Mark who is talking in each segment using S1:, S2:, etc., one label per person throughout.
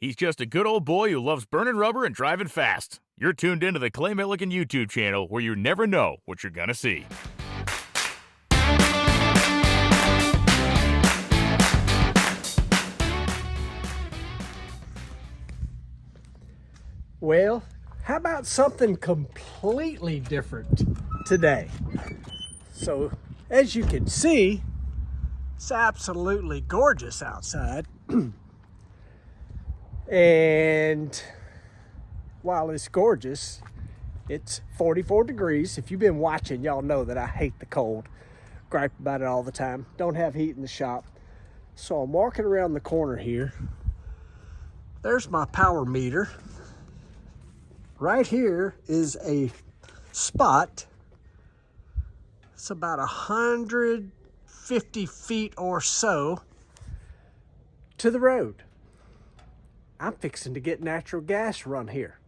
S1: He's just a good old boy who loves burning rubber and driving fast. You're tuned into the Clay Milligan YouTube channel where you never know what you're gonna see.
S2: Well, how about something completely different today? So, as you can see, it's absolutely gorgeous outside. And while it's gorgeous, it's 44 degrees. If you've been watching, y'all know that I hate the cold. Gripe about it all the time. Don't have heat in the shop. So I'm walking around the corner here. There's my power meter. Right here is a spot. It's about 150 feet or so to the road. I'm fixing to get natural gas run here.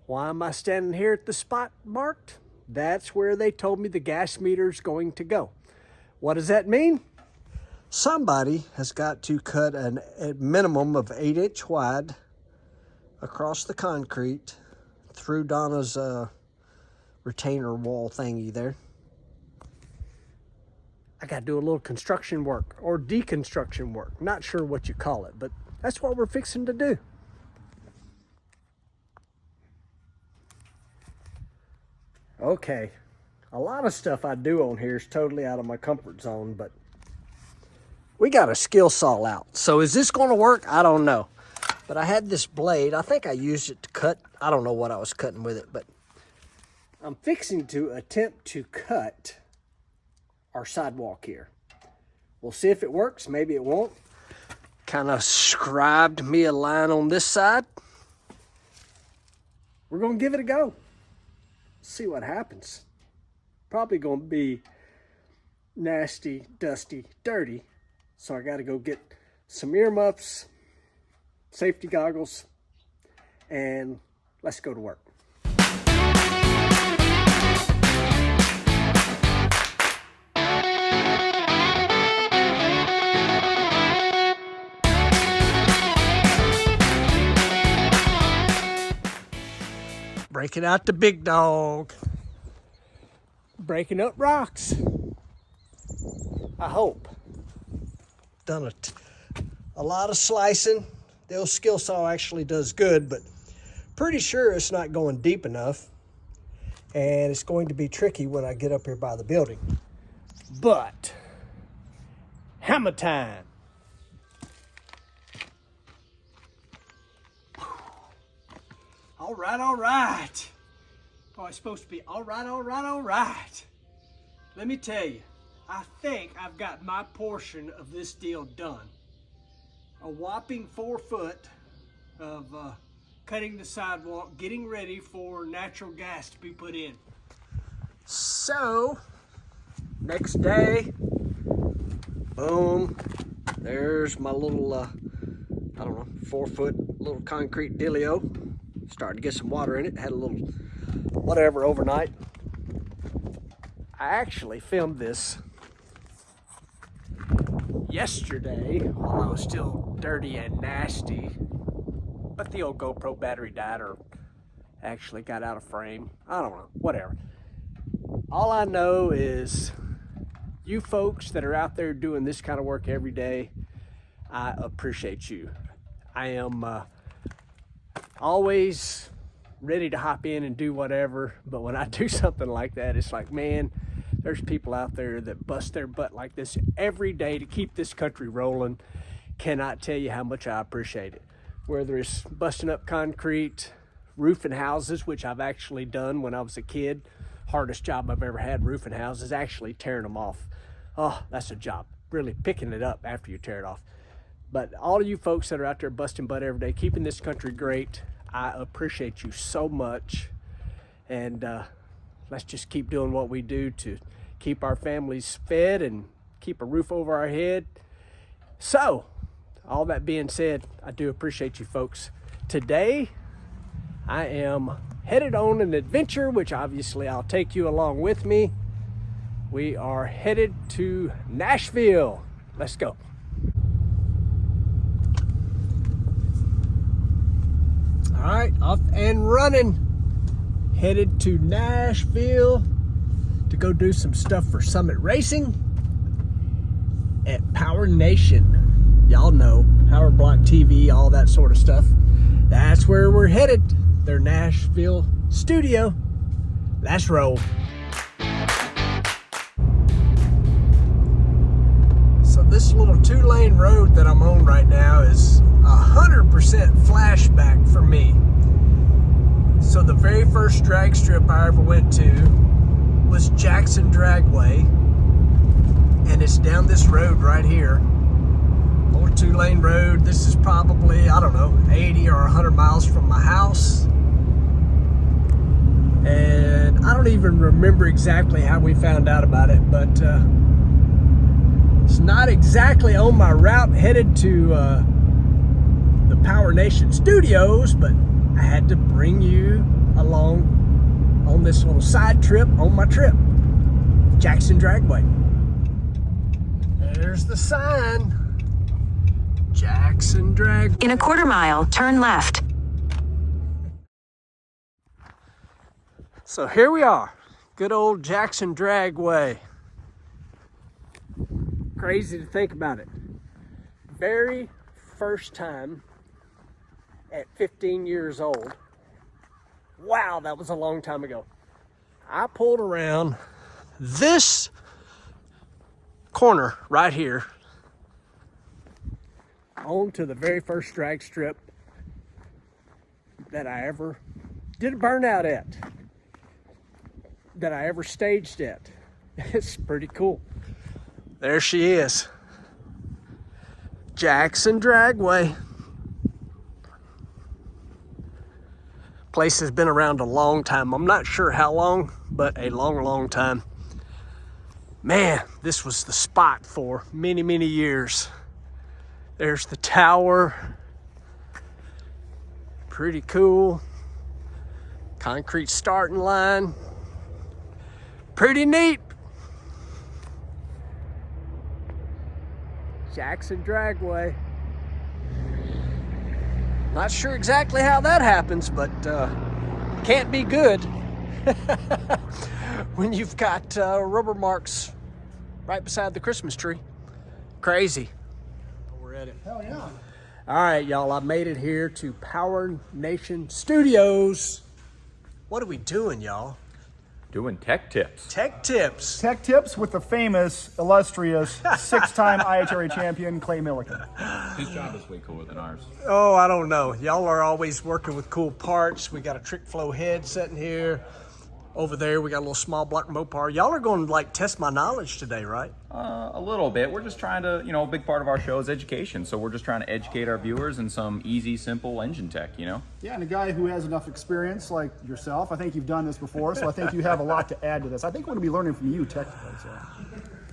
S2: Why am I standing here at the spot marked? That's where they told me the gas meter is going to go. What does that mean? Somebody has got to cut a minimum of 8-inch wide across the concrete through Donna's retainer wall thingy there. I got to do a little construction work or deconstruction work. Not sure what you call it, but that's what we're fixing to do. Okay, a lot of stuff I do on here is totally out of my comfort zone, but we got a skill saw out. So is this going to work? I don't know. But I had this blade. I think I used it to cut. I don't know what I was cutting with it, but I'm fixing to attempt to cut our sidewalk here. We'll see if it works. Maybe it won't. Kind of scribed me a line on this side. We're going to give it a go. See what happens. Probably going to be nasty, dusty, dirty. So I got to go get some earmuffs, safety goggles, and let's go to work. Breaking out the big dog. Breaking up rocks. I hope. Done a lot of slicing. The old skill saw actually does good, but pretty sure it's not going deep enough. And it's going to be tricky when I get up here by the building. But, hammer time. All right, all right. Oh, it's supposed to be all right, all right, all right. Let me tell you, I think I've got my portion of this deal done. A whopping 4 foot of cutting the sidewalk, getting ready for natural gas to be put in. So, next day, boom, there's my little, I don't know, 4 foot little concrete dealio. Started to get some water in it, had a little whatever overnight. I actually filmed this yesterday while I was still dirty and nasty, but the old GoPro battery died or actually got out of frame. I don't know, whatever. All I know is you folks that are out there doing this kind of work every day, I appreciate you. I am always ready to hop in and do whatever, but when I do something like that, it's like, man, there's people out there that bust their butt like this every day to keep this country rolling. Cannot tell you how much I appreciate it. Whether it's busting up concrete, roofing houses, which I've actually done when I was a kid. Hardest job I've ever had, roofing houses, actually tearing them off. Oh, that's a job. Really picking it up after you tear it off. But all of you folks that are out there busting butt every day, keeping this country great, I appreciate you so much. And let's just keep doing what we do to keep our families fed and keep a roof over our head. So, all that being said, I do appreciate you folks. Today, I am headed on an adventure, which obviously I'll take you along with me. We are headed to Nashville. Let's go. All right, off and running. Headed to Nashville to go do some stuff for Summit Racing at Power Nation. Y'all know, Power Block TV, all that sort of stuff. That's where we're headed. Their Nashville studio. Let's roll. So this little 2-lane road that I'm on right now is 100% flashback for me. So the very first drag strip I ever went to was Jackson Dragway, and it's down this road right here. Little 2-lane road. This is probably, I don't know, 80 or 100 miles from my house. And I don't even remember exactly how we found out about it, but it's not exactly on my route headed to the Power Nation Studios, but I had to bring you along on this little side trip on my trip. Jackson Dragway. There's the sign. Jackson Dragway.
S3: In a quarter mile, turn left.
S2: So here we are. Good old Jackson Dragway. Crazy to think about it. Very first time at 15 years old. Wow, that was a long time ago. I pulled around this corner right here onto the very first drag strip that I ever did a burnout at, that I ever staged at. It's pretty cool. There she is. Jackson Dragway. Place has been around a long time. I'm not sure how long, but a long, long time. Man, this was the spot for many, many years. There's the tower. Pretty cool. Concrete starting line. Pretty neat. Jackson Dragway. Not sure exactly how that happens, but can't be good when you've got rubber marks right beside the Christmas tree. Crazy. We're at it.
S4: Hell yeah.
S2: All right, y'all, I made it here to Power Nation Studios. What are we doing, y'all?
S1: Doing tech tips.
S2: Tech tips.
S4: Tech tips with the famous, illustrious, 6-time IHRA champion, Clay Milliken.
S1: His job is way cooler than ours.
S2: Oh, I don't know. Y'all are always working with cool parts. We got a trick flow head sitting here. Over there, we got a little small block Mopar. Y'all are going to like test my knowledge today, right?
S5: A little bit. We're just trying to, a big part of our show is education. So we're just trying to educate our viewers in some easy, simple engine tech,
S4: Yeah, and a guy who has enough experience like yourself, I think you've done this before, so I think you have a lot to add to this. I think we're going to be learning from you technically. So.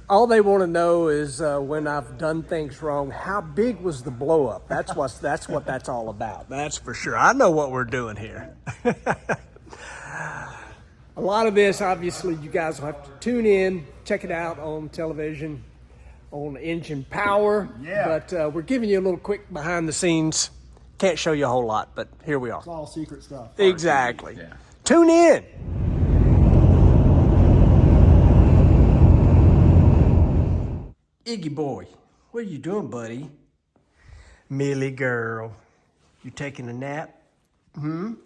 S2: All they want to know is when I've done things wrong, how big was the blow up? That's what that's all about. That's for sure. I know what we're doing here. A lot of this, obviously, you guys will have to tune in, check it out on television, on Engine Power.
S4: Yeah.
S2: But we're giving you a little quick behind the scenes. Can't show you a whole lot, but here we are.
S4: It's all secret stuff.
S2: Exactly.
S5: Yeah.
S2: Tune in. Iggy boy, what are you doing, buddy? Millie girl, you taking a nap? You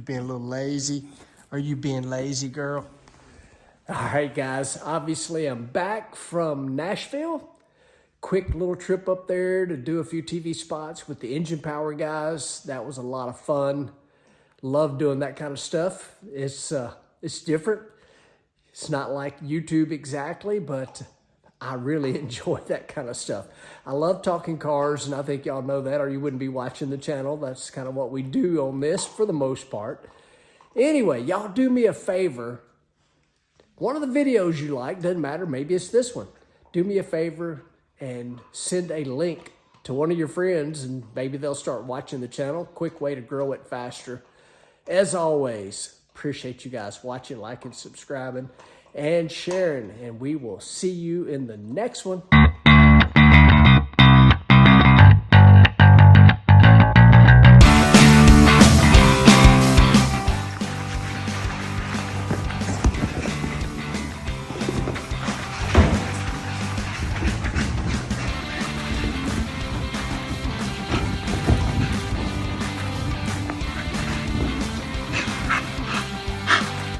S2: being a little lazy? Are you being lazy, girl? All right, guys. Obviously, I'm back from Nashville. Quick little trip up there to do a few TV spots with the Engine Power guys. That was a lot of fun. Love doing that kind of stuff. It's different. It's not like YouTube exactly, but I really enjoy that kind of stuff. I love talking cars, and I think y'all know that, or you wouldn't be watching the channel. That's kind of what we do on this for the most part. Anyway, y'all do me a favor. One of the videos you like, doesn't matter, maybe it's this one. Do me a favor and send a link to one of your friends, and maybe they'll start watching the channel. Quick way to grow it faster. As always, appreciate you guys watching, liking, subscribing, and sharing. And we will see you in the next one.